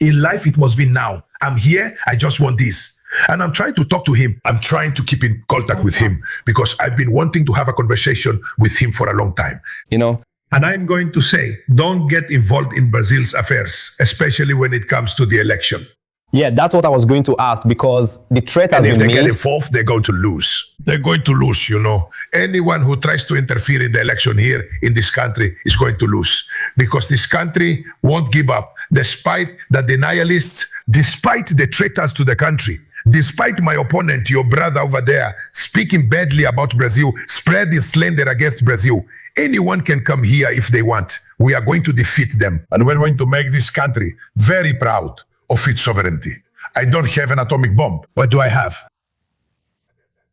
In life, it must be now. I'm here, I just want this. And I'm trying to talk to him. I'm trying to keep in contact with him because I've been wanting to have a conversation with him for a long time. You know, And I'm going to say, don't get involved in Brazil's affairs, especially when it comes to the election. yeah, that's what I was going to ask, because the threat has And if been they get made. involved, they're going to lose. They're going to lose, you know. Anyone who tries to interfere in the election here in this country is going to lose because this country won't give up despite the denialists, despite the traitors to the country, despite my opponent, your brother over there, speaking badly about Brazil, spreading slander against Brazil. Anyone can come here if they want. We are going to defeat them. And we're going to make this country very proud of its sovereignty. I don't have an atomic bomb. What do I have?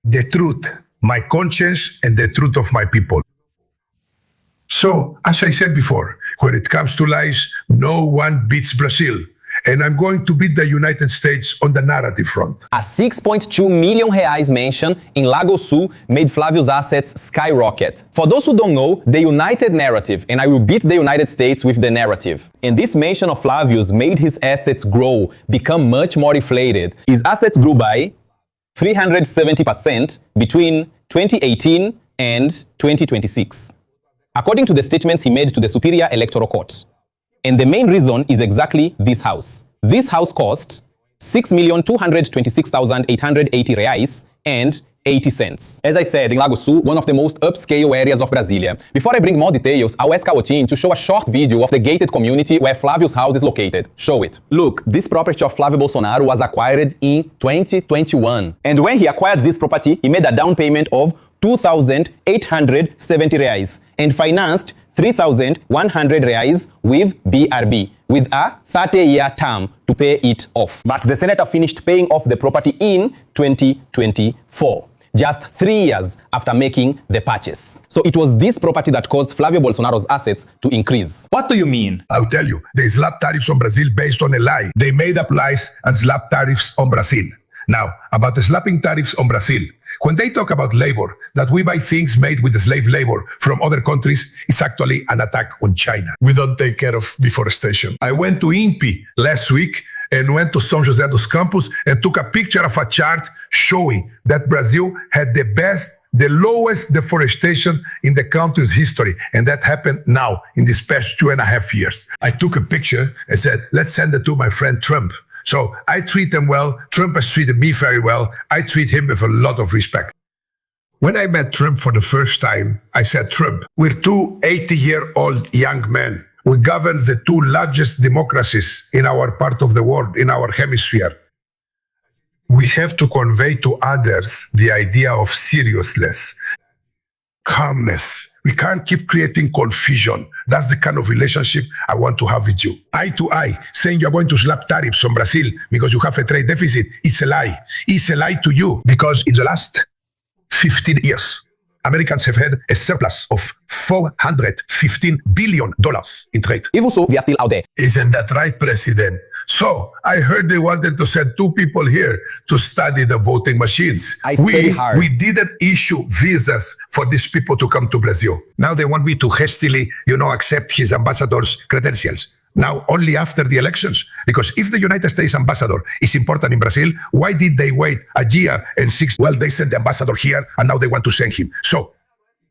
The truth, my conscience, and the truth of my people. So, as I said before, when it comes to lies, no one beats Brazil. And I'm going to beat the United States on the narrative front. A 6.2 million reais mention in Lago Sul made Flávio's assets skyrocket. For those who don't know, the United narrative, and I will beat the United States with the narrative. And this mention of Flávio's made his assets grow, become much more inflated. His assets grew by 370% between 2018 and 2026, according to the statements he made to the Superior Electoral Court. And the main reason is exactly this house. This house cost 6,226,880 reais and 80 cents. As I said, in Lago Sul, one of the most upscale areas of Brasilia. Before I bring more details, I'll ask our team to show a short video of the gated community where Flávio's house is located. Show it. Look, this property of Flávio Bolsonaro was acquired in 2021. And when he acquired this property, he made a down payment of 2,870 reais and financed 3,100 reais with BRB, with a 30-year term to pay it off. But the senator finished paying off the property in 2024, just 3 years after making the purchase. So it was this property that caused Flávio Bolsonaro's assets to increase. What do you mean? I'll tell you, they slapped tariffs on Brazil based on a lie. They made up lies and slapped tariffs on Brazil. Now, about the slapping tariffs on Brazil, when they talk about labor, that we buy things made with the slave labor from other countries, it's actually an attack on China. We don't take care of deforestation. I went to INPE last week and went to São José dos Campos and took a picture of a chart showing that Brazil had the lowest deforestation in the country's history. And that happened now in these past 2.5 years. I took a picture and said, let's send it to my friend Trump. So I treat them well. Trump has treated me very well. I treat him with a lot of respect. When I met Trump for the first time, I said, Trump, we're two 80-year-old young men. We govern the two largest democracies in our part of the world, in our hemisphere. We have to convey to others the idea of seriousness, calmness. We can't keep creating confusion. That's the kind of relationship I want to have with you. Eye to eye, saying you're going to slap tariffs on Brazil because you have a trade deficit, it's a lie. It's a lie to you because in the last 15 years, Americans have had a surplus of $415 billion in trade. Even so, they are still out there. Isn't that right, President? So I heard they wanted to send 2 people here to study the voting machines. I study hard. We didn't issue visas for these people to come to Brazil. Now they want me to hastily, accept his ambassador's credentials. Now, only after the elections. Because if the United States ambassador is important in Brazil, why did they wait a year and 6? Well, they sent the ambassador here and now they want to send him. So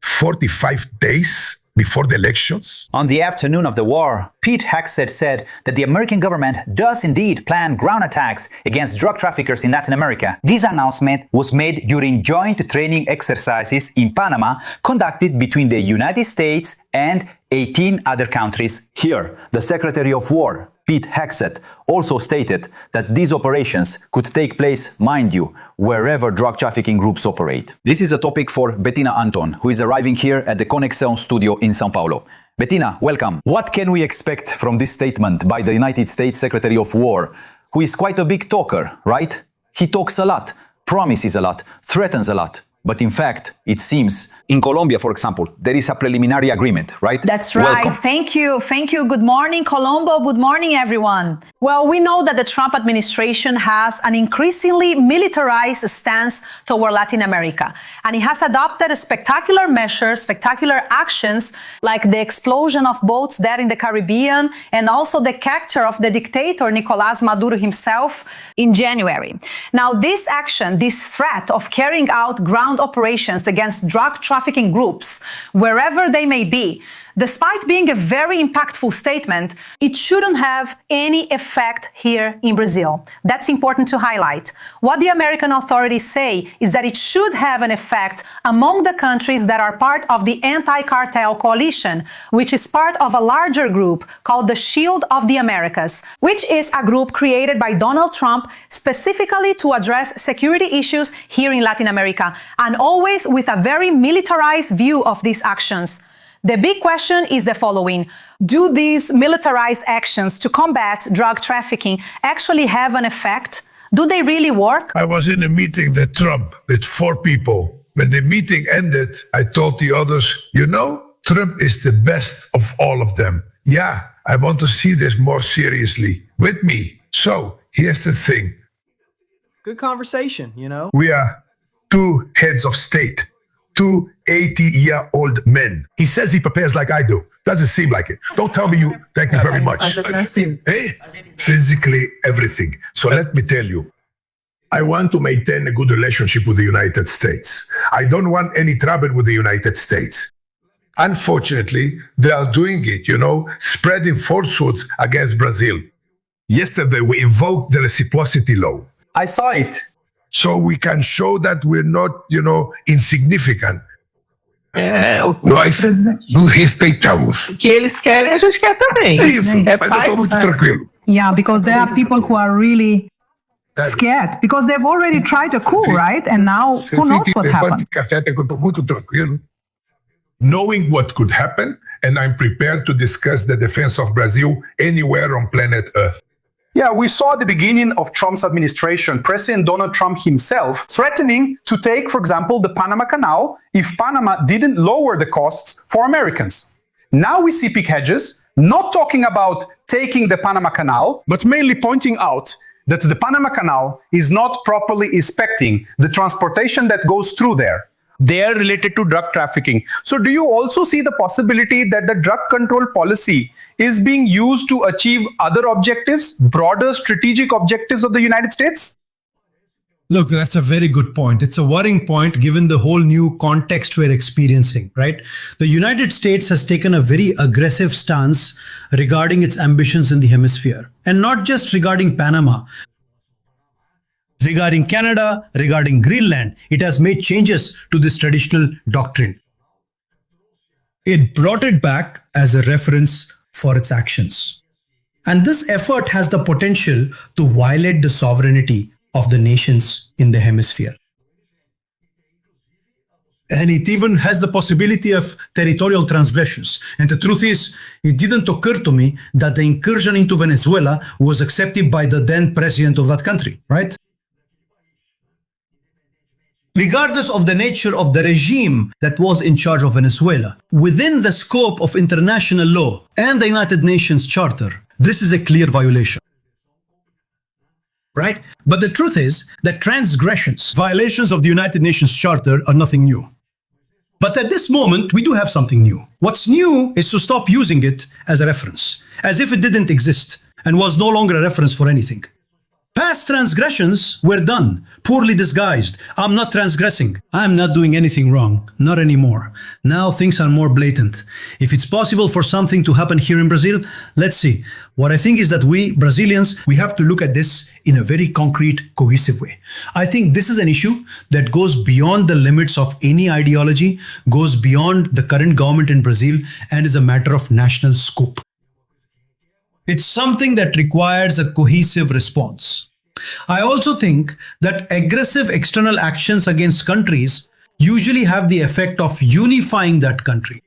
45 days before the elections? On the afternoon of the war, Pete Hegseth said that the American government does indeed plan ground attacks against drug traffickers in Latin America. This announcement was made during joint training exercises in Panama conducted between the United States and 18 other countries. Here, the Secretary of War, Pete Hegseth, also stated that these operations could take place, mind you, wherever drug trafficking groups operate. This is a topic for Bettina Anton, who is arriving here at the Conexão studio in São Paulo. Bettina, welcome. What can we expect from this statement by the United States Secretary of War, who is quite a big talker, right? He talks a lot, promises a lot, threatens a lot. But in fact, it seems in Colombia, for example, there is a preliminary agreement, right? That's right. Welcome. Thank you. Thank you. Good morning, Colombo. Good morning, everyone. Well, we know that the Trump administration has an increasingly militarized stance toward Latin America, and it has adopted spectacular measures, spectacular actions, like the explosion of boats there in the Caribbean, and also the capture of the dictator Nicolás Maduro himself in January. Now, this action, this threat of carrying out ground operations against drug trafficking groups, wherever they may be, despite being a very impactful statement, it shouldn't have any effect here in Brazil. That's important to highlight. What the American authorities say is that it should have an effect among the countries that are part of the anti-cartel coalition, which is part of a larger group called the Shield of the Americas, which is a group created by Donald Trump specifically to address security issues here in Latin America, and always with a very militarized view of these actions. The big question is the following: do these militarized actions to combat drug trafficking actually have an effect? Do they really work? I was in a meeting that Trump with 4 people. When the meeting ended, I told the others, Trump is the best of all of them. Yeah, I want to see this more seriously with me. So here's the thing. Good conversation, We are 2 heads of state. 2 80-year-old men. He says he prepares like I do. Doesn't seem like it. Don't tell me you. Thank you very much. Hey, physically everything. So let me tell you, I want to maintain a good relationship with the United States. I don't want any trouble with the United States. Unfortunately, they are doing it, spreading falsehoods against Brazil. Yesterday, we invoked the reciprocity law. I saw it. So we can show that we're not, insignificant. Nós nos respeitamos. O que eles querem, a gente quer também. É isso, mas eu estou muito tranquilo. Yeah, because there are people who are really scared because they've already tried a coup, right? And now who knows what happened? Café, eu estou muito tranquilo. Knowing what could happen, and I'm prepared to discuss the defense of Brazil anywhere on planet Earth. Yeah, we saw at the beginning of Trump's administration, President Donald Trump himself threatening to take, for example, the Panama Canal if Panama didn't lower the costs for Americans. Now we see Pete Hedges not talking about taking the Panama Canal, but mainly pointing out that the Panama Canal is not properly inspecting the transportation that goes through there. They are related to drug trafficking. So do you also see the possibility that the drug control policy is being used to achieve other objectives, broader strategic objectives of the United States? Look, that's a very good point. It's a worrying point given the whole new context we're experiencing, right? The United States has taken a very aggressive stance regarding its ambitions in the hemisphere, and not just regarding Panama. Regarding Canada, regarding Greenland, it has made changes to this traditional doctrine. It brought it back as a reference for its actions. And this effort has the potential to violate the sovereignty of the nations in the hemisphere. And it even has the possibility of territorial transgressions. And the truth is, it didn't occur to me that the incursion into Venezuela was accepted by the then president of that country, right? Regardless of the nature of the regime that was in charge of Venezuela, within the scope of international law and the United Nations Charter, this is a clear violation. Right? But the truth is that transgressions, violations of the United Nations Charter are nothing new. But at this moment, we do have something new. What's new is to stop using it as a reference, as if it didn't exist and was no longer a reference for anything. Past transgressions were done, poorly disguised. I'm not transgressing. I'm not doing anything wrong. Not anymore. Now things are more blatant. If it's possible for something to happen here in Brazil, let's see. What I think is that we, Brazilians, we have to look at this in a very concrete, cohesive way. I think this is an issue that goes beyond the limits of any ideology, goes beyond the current government in Brazil, and is a matter of national scope. It's something that requires a cohesive response. I also think that aggressive external actions against countries usually have the effect of unifying that country.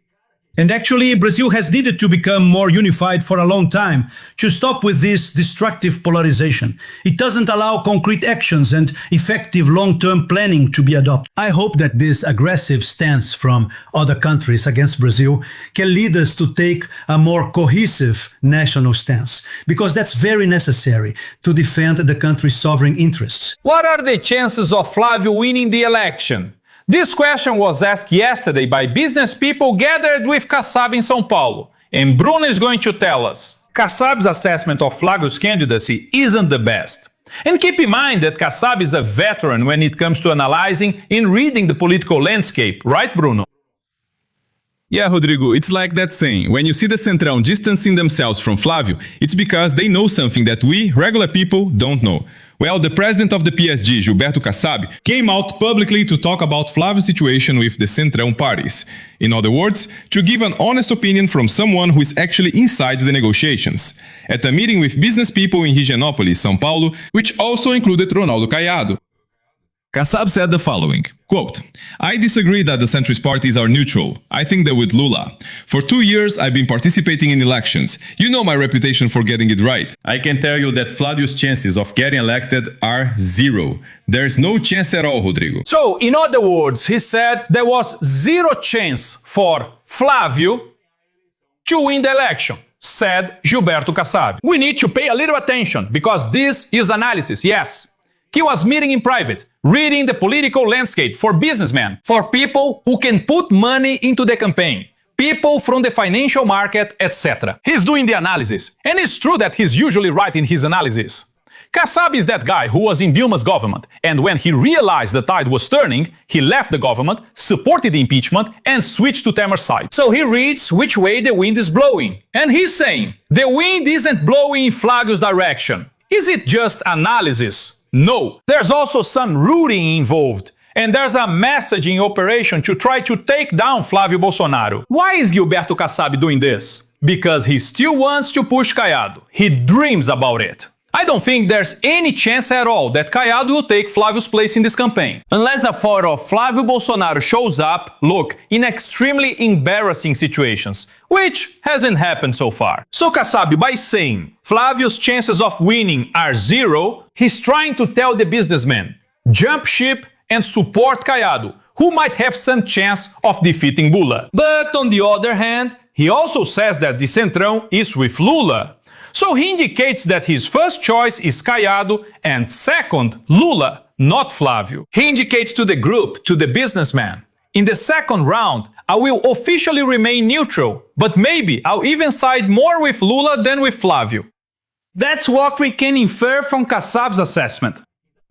And actually, Brazil has needed to become more unified for a long time to stop with this destructive polarization. It doesn't allow concrete actions and effective long-term planning to be adopted. I hope that this aggressive stance from other countries against Brazil can lead us to take a more cohesive national stance, because that's very necessary to defend the country's sovereign interests. What are the chances of Flávio winning the election? This question was asked yesterday by business people gathered with Kassab in São Paulo, and Bruno is going to tell us. Kassab's assessment of Flávio's candidacy isn't the best. And keep in mind that Kassab is a veteran when it comes to analyzing and reading the political landscape, right, Bruno? Yeah, Rodrigo, it's like that saying, when you see the Centrão distancing themselves from Flávio, it's because they know something that we, regular people, don't know. Well, the president of the PSG, Gilberto Kassab, came out publicly to talk about Flávio's situation with the Centrão parties. In other words, to give an honest opinion from someone who is actually inside the negotiations. At a meeting with business people in Higienópolis, São Paulo, which also included Ronaldo Caiado. Kassab said the following, quote, "I disagree that the centrist parties are neutral. I think they're with Lula. For 2 years, I've been participating in elections. You know my reputation for getting it right. I can tell you that Flávio's chances of getting elected are zero. There's no chance at all, Rodrigo." So, in other words, he said there was zero chance for Flávio to win the election, said Gilberto Kassab. We need to pay a little attention, because this is analysis, yes. He was meeting in private, reading the political landscape for businessmen, for people who can put money into the campaign, people from the financial market, etc. He's doing the analysis, and it's true that he's usually right in his analysis. Kassab is that guy who was in Dilma's government, and when he realized the tide was turning, he left the government, supported the impeachment, and switched to Temer's side. So he reads which way the wind is blowing, and he's saying, the wind isn't blowing in Flávio's direction. Is it just analysis? No, there's also some rooting involved, and there's a messaging operation to try to take down Flávio Bolsonaro. Why is Gilberto Kassab doing this? Because he still wants to push Caiado. He dreams about it. I don't think there's any chance at all that Caiado will take Flávio's place in this campaign. Unless a photo of Flávio Bolsonaro shows up, look, in extremely embarrassing situations, which hasn't happened so far. So Kassab, by saying Flávio's chances of winning are zero, he's trying to tell the businessmen, jump ship and support Caiado, who might have some chance of defeating Lula. But on the other hand, he also says that the Centrão is with Lula. So he indicates that his first choice is Caiado and second, Lula, not Flávio. He indicates to the group, to the businessman, in the second round, I will officially remain neutral, but maybe I'll even side more with Lula than with Flávio. That's what we can infer from Kassab's assessment.